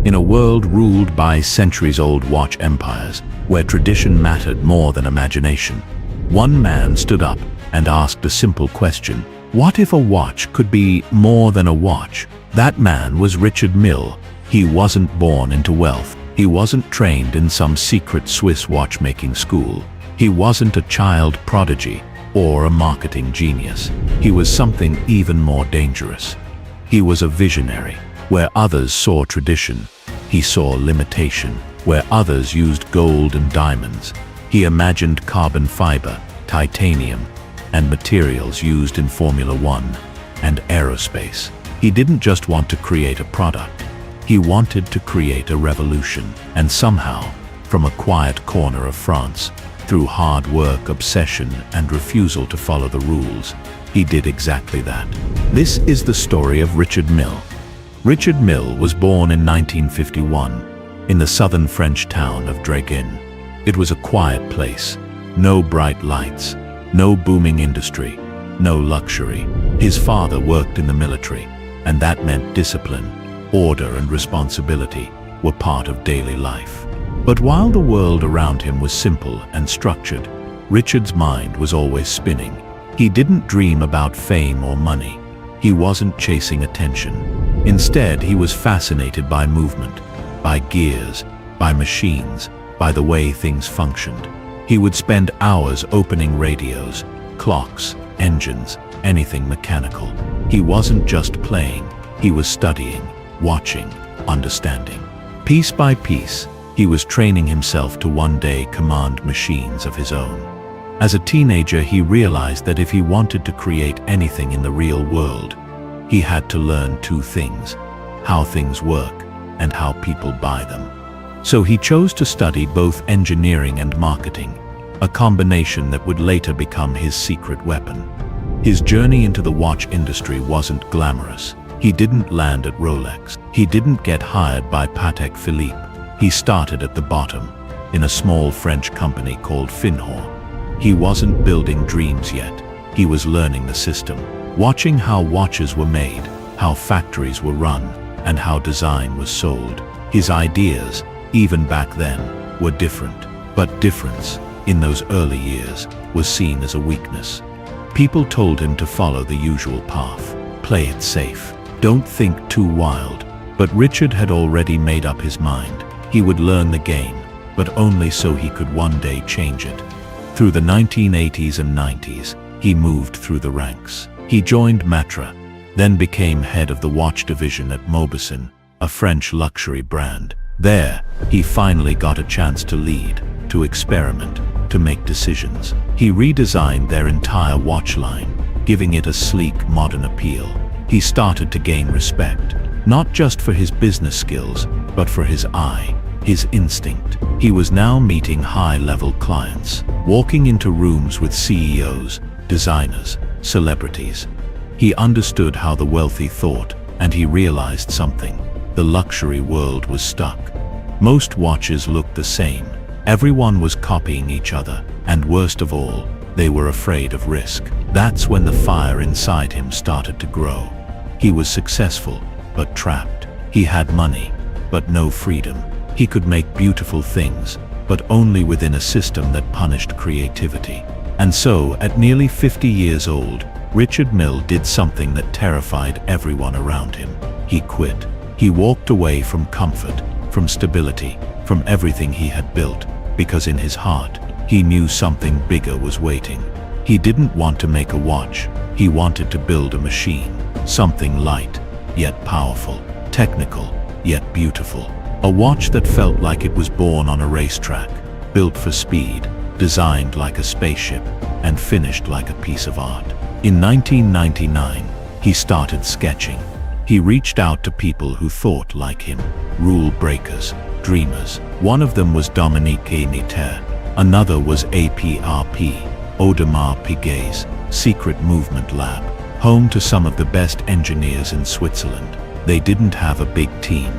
In a world ruled by centuries-old watch empires, where tradition mattered more than imagination, one man stood up and asked a simple question: what if a watch could be more than a watch? That man was Richard Mille. He wasn't born into wealth. He wasn't trained in some secret Swiss watchmaking school. He wasn't a child prodigy or a marketing genius. He was something even more dangerous. He was a visionary. Where others saw tradition, he saw limitation. Where others used gold and diamonds, he imagined carbon fiber, titanium, and materials used in Formula One and aerospace. He didn't just want to create a product. He wanted to create a revolution. And somehow, from a quiet corner of France, through hard work, obsession, and refusal to follow the rules, he did exactly that. This is the story of Richard Mille. Richard Mille was born in 1951 in the southern French town of Draguignan. It was a quiet place. No bright lights, no booming industry, no luxury. His father worked in the military, and that meant discipline, order, and responsibility were part of daily life. But while the world around him was simple and structured, Richard's mind was always spinning. He didn't dream about fame or money. He wasn't chasing attention. Instead, he was fascinated by movement, by gears, by machines, by the way things functioned. He would spend hours opening radios, clocks, engines, anything mechanical. He wasn't just playing, he was studying, watching, understanding. Piece by piece, he was training himself to one day command machines of his own. As a teenager, he realized that if he wanted to create anything in the real world, he had to learn two things: how things work and how people buy them. So he chose to study both engineering and marketing, a combination that would later become his secret weapon. His journey into the watch industry wasn't glamorous. He didn't land at Rolex. He didn't get hired by Patek Philippe. He started at the bottom, in a small French company called Finhor. He wasn't building dreams yet. He was learning the system, watching how watches were made, how factories were run, and how design was sold. His ideas, even back then, were different. But difference, in those early years, was seen as a weakness. People told him to follow the usual path. Play it safe. Don't think too wild. But Richard had already made up his mind. He would learn the game, but only so he could one day change it. Through the 1980s and 90s, he moved through the ranks. He joined Matra, then became head of the watch division at Mauboussin, a French luxury brand. There, he finally got a chance to lead, to experiment, to make decisions. He redesigned their entire watch line, giving it a sleek, modern appeal. He started to gain respect, not just for his business skills, but for his eye, his instinct. He was now meeting high-level clients, walking into rooms with CEOs, designers, celebrities. He understood how the wealthy thought, and he realized something. The luxury world was stuck. Most watches looked the same. Everyone was copying each other, and worst of all, they were afraid of risk. That's when the fire inside him started to grow. He was successful, but trapped. He had money, but no freedom. He could make beautiful things, but only within a system that punished creativity. And so, at nearly 50 years old, Richard Mille did something that terrified everyone around him. He quit. He walked away from comfort, from stability, from everything he had built, because in his heart, he knew something bigger was waiting. He didn't want to make a watch. He wanted to build a machine, something light, yet powerful, technical, yet beautiful. A watch that felt like it was born on a racetrack, built for speed, designed like a spaceship, and finished like a piece of art. In 1999, he started sketching. He reached out to people who thought like him, rule breakers, dreamers. One of them was Dominique Guéniter. Another was APRP, Audemars Piguet's secret movement lab, home to some of the best engineers in Switzerland. They didn't have a big team.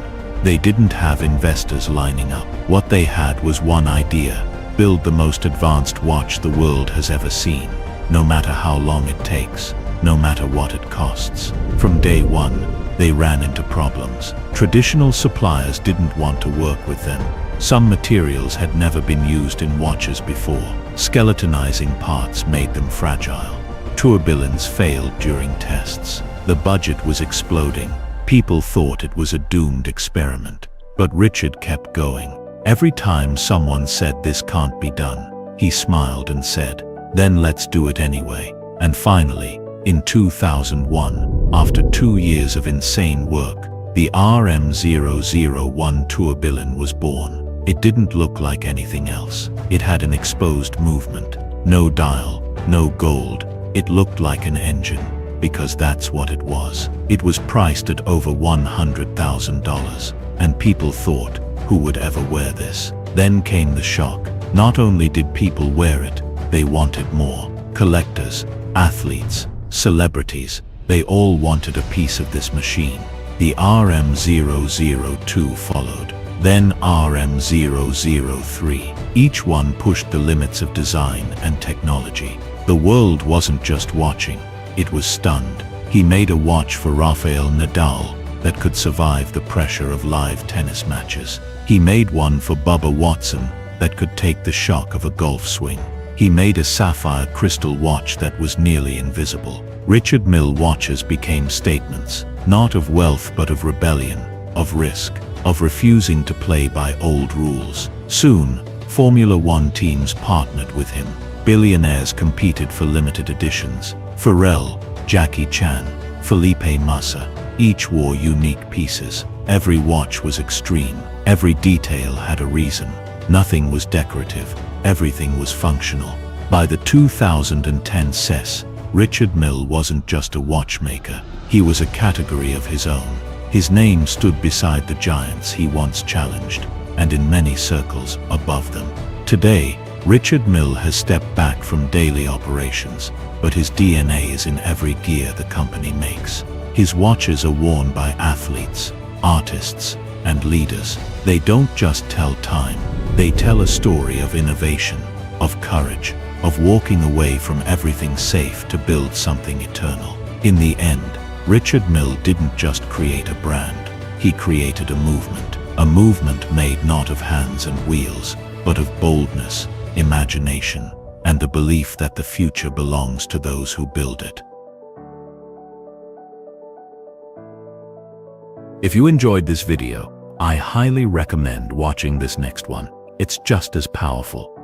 They didn't have investors lining up. What they had was one idea: build the most advanced watch the world has ever seen, no matter how long it takes, no matter what it costs. From day one, they ran into problems. Traditional suppliers didn't want to work with them. Some materials had never been used in watches before. Skeletonizing parts made them fragile. Tourbillons failed during tests. The budget was exploding. People thought it was a doomed experiment. But Richard kept going. Every time someone said this can't be done, he smiled and said, then let's do it anyway. And finally, in 2001, after 2 years of insane work, the RM001 tourbillon was born. It didn't look like anything else. It had an exposed movement. No dial, no gold. It looked like an engine, because that's what it was. It was priced at over $100,000, and people thought, who would ever wear this? Then came the shock. Not only did people wear it, they wanted more. Collectors, athletes, celebrities, they all wanted a piece of this machine. The RM002 followed, then RM003. Each one pushed the limits of design and technology. The world wasn't just watching, it was stunned. He made a watch for Rafael Nadal that could survive the pressure of live tennis matches. He made one for Bubba Watson that could take the shock of a golf swing. He made a sapphire crystal watch that was nearly invisible. Richard Mille watches became statements, not of wealth but of rebellion, of risk, of refusing to play by old rules. Soon, Formula One teams partnered with him. Billionaires competed for limited editions. Pharrell, Jackie Chan, Felipe Massa, each wore unique pieces. Every watch was extreme. Every detail had a reason. Nothing was decorative. Everything was functional. By the 2010 CES, Richard Mille wasn't just a watchmaker. He was a category of his own. His name stood beside the giants he once challenged, and in many circles above them. Today, Richard Mille has stepped back from daily operations, but his DNA is in every gear the company makes. His watches are worn by athletes, artists, and leaders. They don't just tell time. They tell a story of innovation, of courage, of walking away from everything safe to build something eternal. In the end, Richard Mille didn't just create a brand. He created a movement made not of hands and wheels, but of boldness, imagination, and the belief that the future belongs to those who build it. If you enjoyed this video, I highly recommend watching this next one. It's just as powerful.